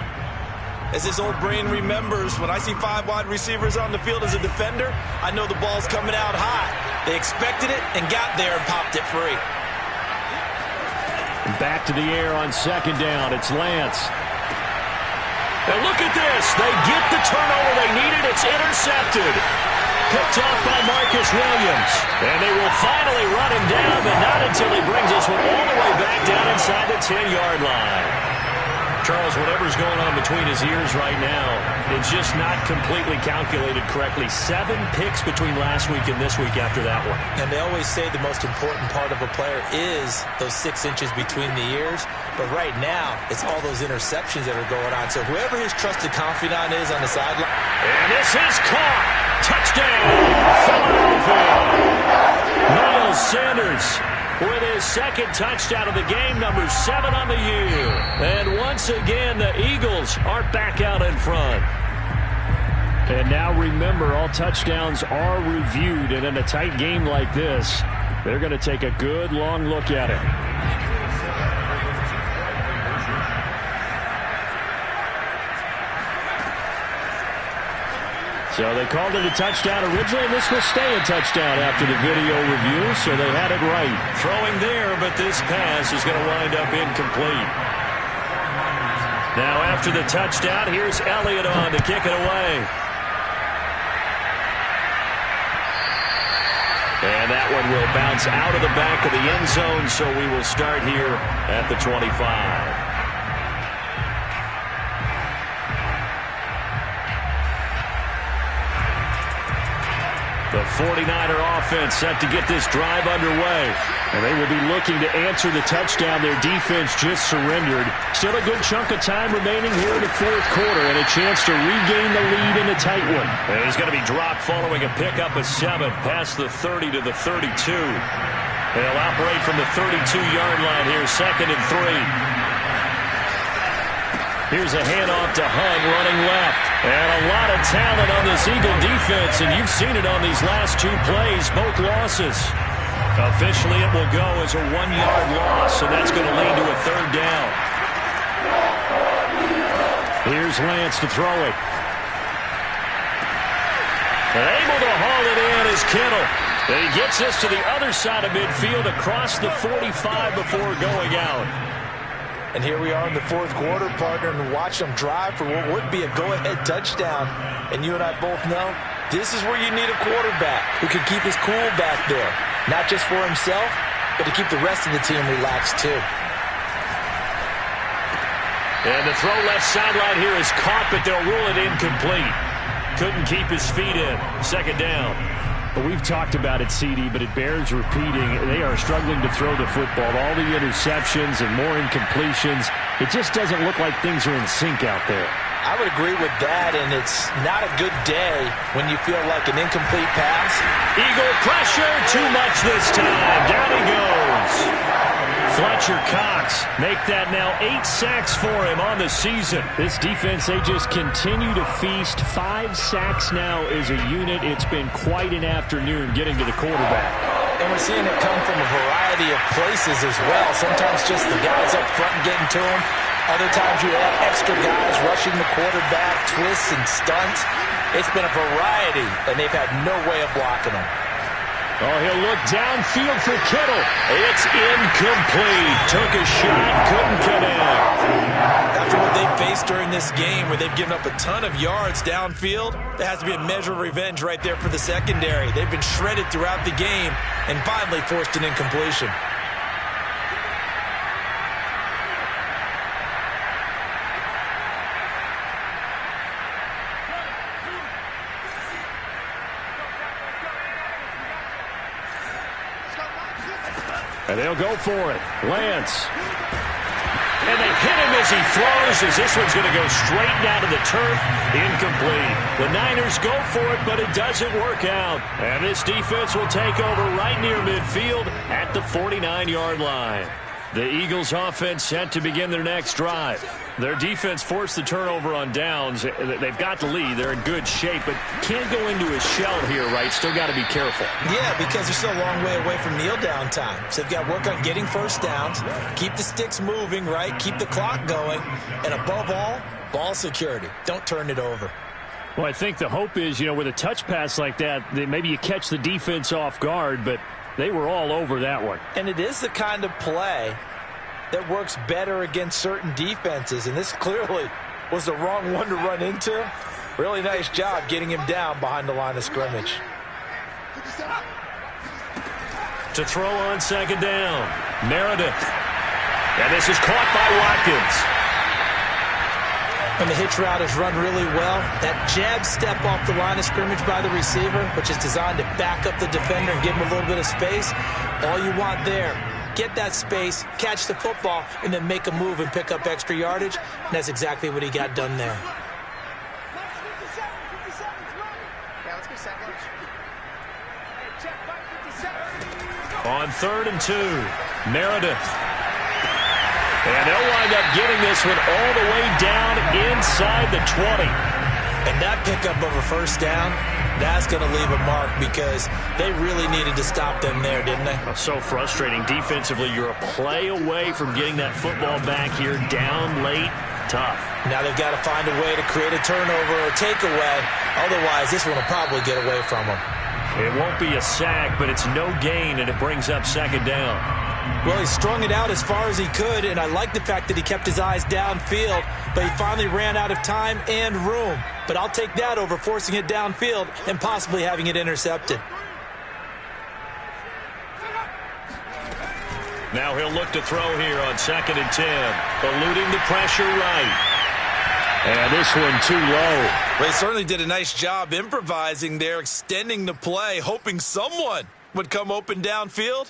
As this old brain remembers, when I see 5 wide receivers on the field as a defender, I know the ball's coming out hot. They expected it and got there and popped it free. Back to the air on second down. It's Lance. And look at this. They get the turnover they needed. It's intercepted. picked off by Marcus Williams. And they will finally run him down, but not until he brings this one all the way back down inside the 10-yard line. Charles, whatever's going on between his ears right now, it's just not completely calculated correctly. 7 picks between last week and this week after that one. And they always say the most important part of a player is those 6 inches between the ears. But right now, it's all those interceptions that are going on. So whoever his trusted confidant is on the sideline. And this is caught. Touchdown. Philadelphia. Miles Sanders with his second touchdown of the game, number 7 on the year. And once again, the Eagles are back out in front. And now remember, all touchdowns are reviewed. And in a tight game like this, they're going to take a good long look at it. So they called it a touchdown originally, and this will stay a touchdown after the video review, so they had it right. Throwing there, but this pass is going to wind up incomplete. Now after the touchdown, here's Elliott on to kick it away. And that one will bounce out of the back of the end zone, so we will start here at the 25. The 49er offense set to get this drive underway. And they will be looking to answer the touchdown their defense just surrendered. Still a good chunk of time remaining here in the fourth quarter and a chance to regain the lead in a tight one. And he's going to be dropped following a pickup of 7 past the 30 to the 32. They'll operate from the 32-yard line here, 2nd and 3. Here's a handoff to Hunt running left. And a lot of talent on this Eagle defense, and you've seen it on these last 2 plays, both losses. Officially, it will go as a 1-yard loss, so that's going to lead to a 3rd down. Here's Lance to throw it. And able to haul it in is Kittle. And he gets this to the other side of midfield across the 45 before going out. And here we are in the fourth quarter, partner, and watch them drive for what would be a go-ahead touchdown. And you and I both know this is where you need a quarterback who can keep his cool back there. Not just for himself, but to keep the rest of the team relaxed too. And the throw left sideline here is caught, but they'll rule it incomplete. Couldn't keep his feet in. 2nd down. We've talked about it, Siiigh, but it bears repeating. They are struggling to throw the football. All the interceptions and more incompletions. It just doesn't look like things are in sync out there. I would agree with that, and it's not a good day when you feel like an incomplete pass. Eagle pressure, too much this time. Down he goes. Fletcher Cox make that now 8 sacks for him on the season. This defense, they just continue to feast. 5 sacks now as a unit. It's been quite an afternoon getting to the quarterback. And we're seeing it come from a variety of places as well. Sometimes just the guys up front getting to him. Other times you have extra guys rushing the quarterback, twists and stunts. It's been a variety, and they've had no way of blocking him. Oh, he'll look downfield for Kittle. It's incomplete. Took a shot, couldn't connect. After what they've faced during this game, where they've given up a ton of yards downfield, there has to be a measure of revenge right there for the secondary. They've been shredded throughout the game and finally forced an incompletion. And they'll go for it. Lance. And they hit him as he throws, as this one's going to go straight down to the turf. Incomplete. The Niners go for it, but it doesn't work out. And this defense will take over right near midfield at the 49-yard line. The Eagles offense set to begin their next drive. Their defense forced the turnover on downs. They've got the lead. They're in good shape, but can't go into a shell here, right? Still got to be careful. Yeah, because they're still a long way away from kneel down time. So they've got to work on getting first downs, keep the sticks moving, right? Keep the clock going. And above all, ball security. Don't turn it over. Well, I think the hope is, with a touch pass like that maybe you catch the defense off guard, but they were all over that one. And it is the kind of play that works better against certain defenses, and this clearly was the wrong one to run into. Really nice job getting him down behind the line of scrimmage. To throw on second down, Meredith. And this is caught by Watkins. When the hitch route is run really well, that jab step off the line of scrimmage by the receiver, which is designed to back up the defender and give him a little bit of space, all you want there, get that space, catch the football, and then make a move and pick up extra yardage, and that's exactly what he got done there. On 3rd and 2, Meredith. And they'll wind up getting this one all the way down inside the 20. And that pickup of a first down, that's going to leave a mark because they really needed to stop them there, didn't they? So frustrating. Defensively, you're a play away from getting that football back here down late. Tough. Now they've got to find a way to create a turnover or takeaway. Otherwise, this one will probably get away from them. It won't be a sack, but it's no gain, and it brings up second down. Well, he strung it out as far as he could, and I like the fact that he kept his eyes downfield, but he finally ran out of time and room. But I'll take that over forcing it downfield and possibly having it intercepted. Now he'll look to throw here on 2nd and 10, eluding the pressure right. And this one too low. Well, he certainly did a nice job improvising there, extending the play, hoping someone would come open downfield,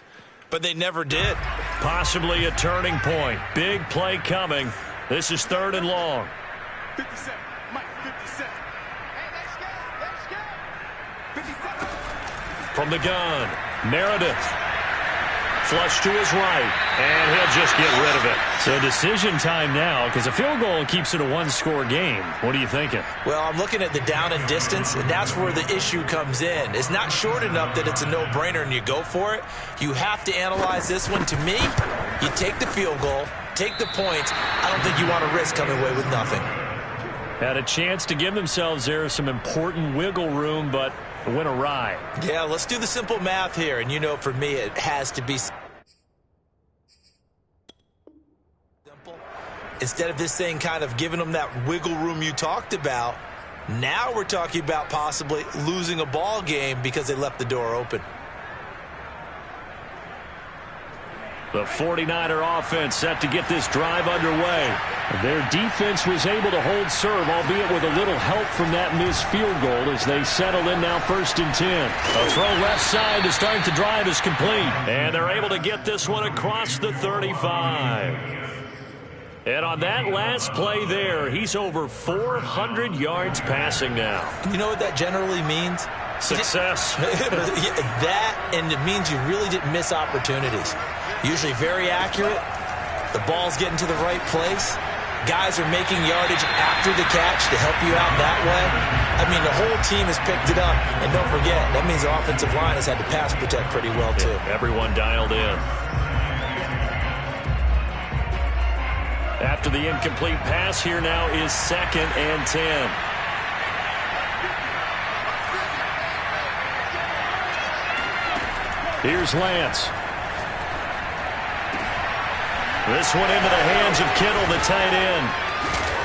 but they never did. Possibly a turning point. Big play coming. This is 3rd and long. 57. Mike, 57. Hey, let's go. 57. From the gun, Meredith. Flush to his right, and he'll just get rid of it. So decision time now, because a field goal keeps it a one-score game. What are you thinking? Well, I'm looking at the down and distance, and that's where the issue comes in. It's not short enough that it's a no-brainer and you go for it. You have to analyze this one. To me, you take the field goal, take the points. I don't think you want to risk coming away with nothing. Had a chance to give themselves there some important wiggle room, but it went awry. Yeah, let's do the simple math here, and you know for me it has to be simple. Instead of this thing kind of giving them that wiggle room you talked about, now we're talking about possibly losing a ball game because they left the door open. The 49er offense set to get this drive underway. Their defense was able to hold serve, albeit with a little help from that missed field goal as they settle in now 1st and 10. A throw left side to start the drive is complete. And they're able to get this one across the 35. And on that last play there, he's over 400 yards passing now. You know what that generally means? Success. That, and it means you really didn't miss opportunities. Usually very accurate. The ball's getting to the right place. Guys are making yardage after the catch to help you out that way. I mean, the whole team has picked it up. And don't forget, that means the offensive line has had to pass protect pretty well, too. Yeah, everyone dialed in. After the incomplete pass, here now is 2nd and 10. Here's Lance. This one into the hands of Kittle, the tight end.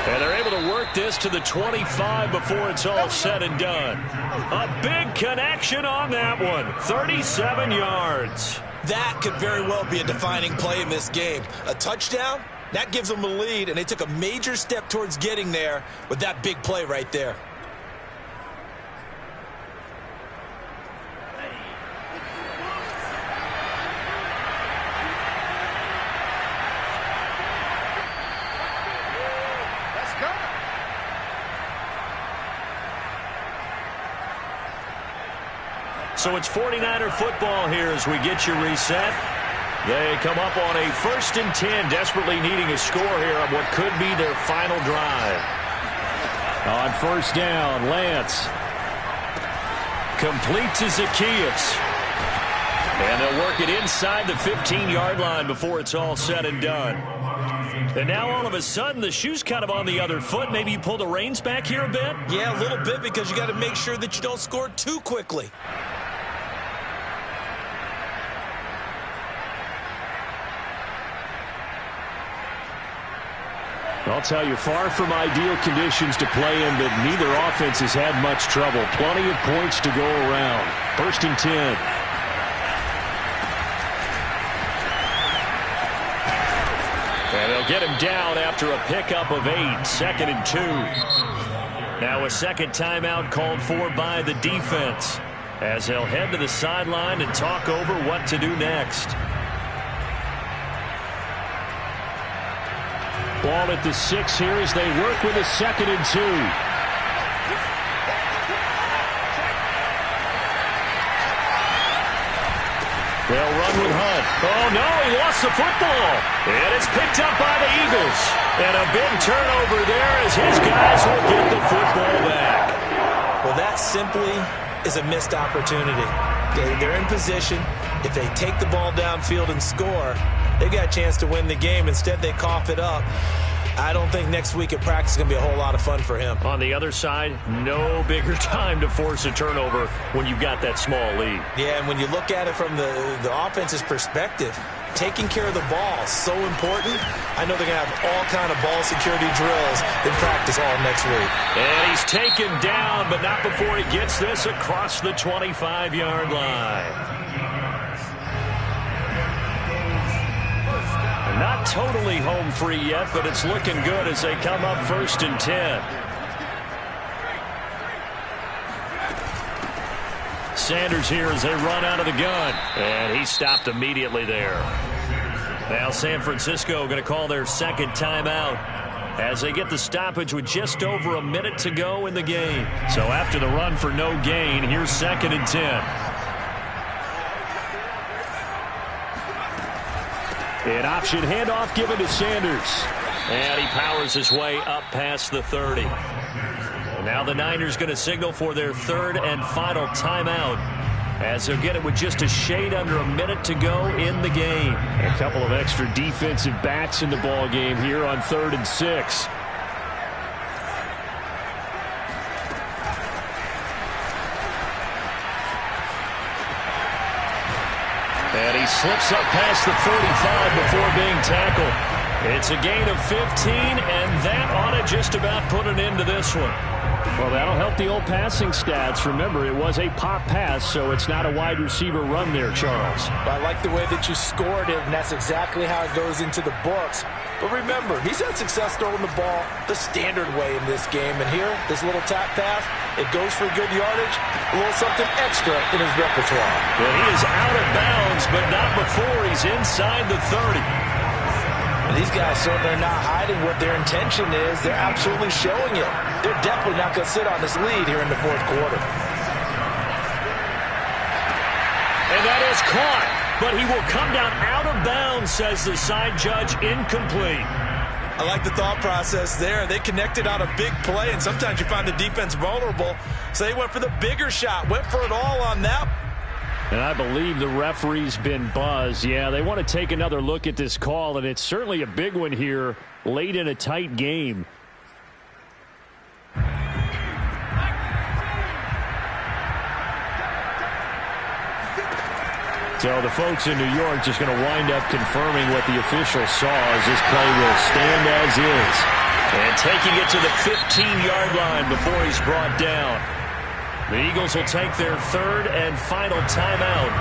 And they're able to work this to the 25 before it's all said and done. A big connection on that one. 37 yards. That could very well be a defining play in this game. A touchdown, that gives them a lead, and they took a major step towards getting there with that big play right there. So it's 49er football here as we get you reset. They come up on a 1st and 10, desperately needing a score here on what could be their final drive. On 1st down, Lance completes to Zacchaeus. And they'll work it inside the 15-yard line before it's all said and done. And now all of a sudden the shoe's kind of on the other foot. Maybe you pull the reins back here a bit? Yeah, a little bit, because you got to make sure that you don't score too quickly. I'll tell you, far from ideal conditions to play in, but neither offense has had much trouble. Plenty of points to go around. 1st and 10. And they'll get him down after a pickup of 8. 2nd and 2. Now a second timeout called for by the defense, as they'll head to the sideline and talk over what to do next. Ball at the 6 here as they work with a 2nd and 2. They'll run with Hunt. Oh, no, he lost the football. And it's picked up by the Eagles. And a big turnover there as his guys will get the football back. Well, that simply is a missed opportunity. They're in position. If they take the ball downfield and score, they got a chance to win the game. Instead, they cough it up. I don't think next week at practice is going to be a whole lot of fun for him. On the other side, no bigger time to force a turnover when you've got that small lead. Yeah, and when you look at it from the offense's perspective, taking care of the ball is so important. I know they're going to have all kind of ball security drills in practice all next week. And he's taken down, but not before he gets this across the 25-yard line. Not totally home free yet, but it's looking good as they come up 1st and 10. Sanders here as they run out of the gun. And he stopped immediately there. Now San Francisco going to call their second timeout as they get the stoppage with just over a minute to go in the game. So after the run for no gain, here's 2nd and 10. An option handoff given to Sanders. And he powers his way up past the 30. And now the Niners going to signal for their 3rd and final timeout, as they'll get it with just a shade under a minute to go in the game. A couple of extra defensive backs in the ball game here on 3rd and 6. And he slips up past the 45 before being tackled. It's a gain of 15, and that ought to just about put an end to this one. Well, that'll help the old passing stats. Remember, it was a pop pass, so it's not a wide receiver run there, Charles. I like the way that you scored it, and that's exactly how it goes into the books. But remember, he's had success throwing the ball the standard way in this game. And here, this little tap pass, it goes for good yardage, a little something extra in his repertoire. Well, he is out of bounds, but not before he's inside the 30. And these guys certainly are not hiding what their intention is. They're absolutely showing it. They're definitely not going to sit on this lead here in the 4th quarter. And that is caught. But he will come down out of bounds, says the side judge. Incomplete. I like the thought process there. They connected on a big play, and sometimes you find the defense vulnerable. So they went for the bigger shot, went for it all on that. And I believe the referee's been buzzed. Yeah, they want to take another look at this call, and it's certainly a big one here late in a tight game. So the folks in New York just going to wind up confirming what the official saw, as this play will stand as is. And taking it to the 15-yard line before he's brought down. The Eagles will take their 3rd and final timeout.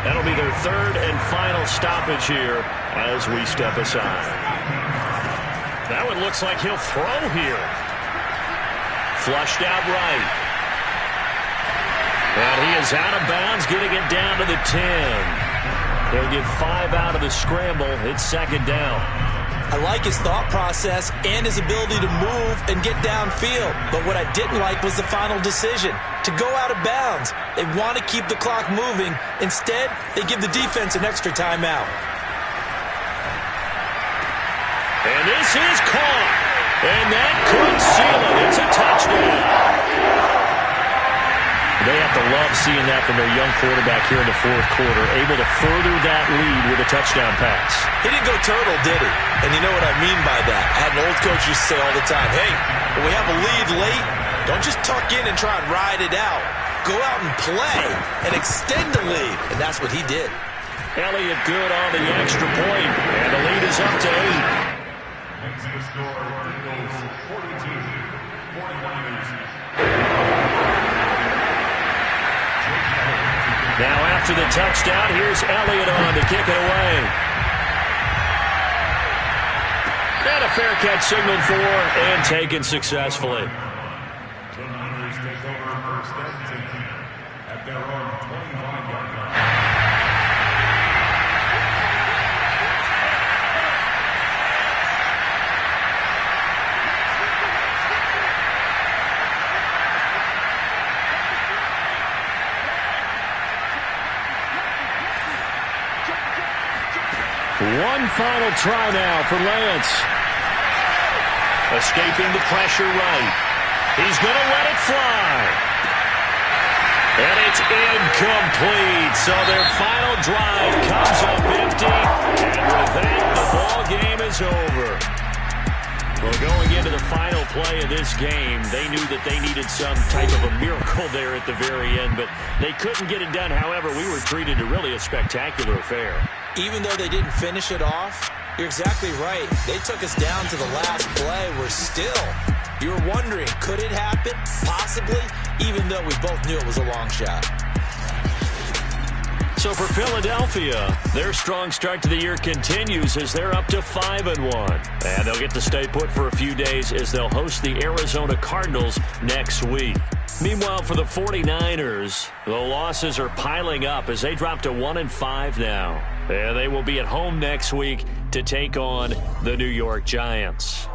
That'll be their 3rd and final stoppage here as we step aside. That one looks like he'll throw here. Flushed out right. And he is out of bounds, getting it down to the 10. They'll get 5 out of the scramble. It's 2nd down. I like his thought process and his ability to move and get downfield. But what I didn't like was the final decision, to go out of bounds. They want to keep the clock moving. Instead, they give the defense an extra timeout. And this is caught. And that could seal it. It's a touchdown. They have to love seeing that from their young quarterback here in the 4th quarter, able to further that lead with a touchdown pass. He didn't go turtle, did he? And you know what I mean by that. I had an old coach used to say all the time, hey, when we have a lead late, don't just tuck in and try and ride it out. Go out and play and extend the lead. And that's what he did. Elliott good on the extra point, and the lead is up to 8. Makes the score Eagles 42, 49ers. Now after the touchdown, here's Elliott on to kick it away. And a fair catch signaled for and taken successfully. The Niners take over first and 10 at their own 25-yard line. One final try now for Lance. Escaping the pressure right. He's going to let it fly. And it's incomplete. So their final drive comes up empty. And with that, the ball game is over. Well, going into the final play of this game, they knew that they needed some type of a miracle there at the very end, but they couldn't get it done. However, we were treated to really a spectacular affair. Even though they didn't finish it off, you're exactly right. They took us down to the last play. We're still, you're wondering, could it happen? Possibly, even though we both knew it was a long shot. So for Philadelphia, their strong start to the year continues as they're up to 5-1. And they'll get to stay put for a few days as they'll host the Arizona Cardinals next week. Meanwhile, for the 49ers, the losses are piling up as they drop to 1-5 now. And they will be at home next week to take on the New York Giants.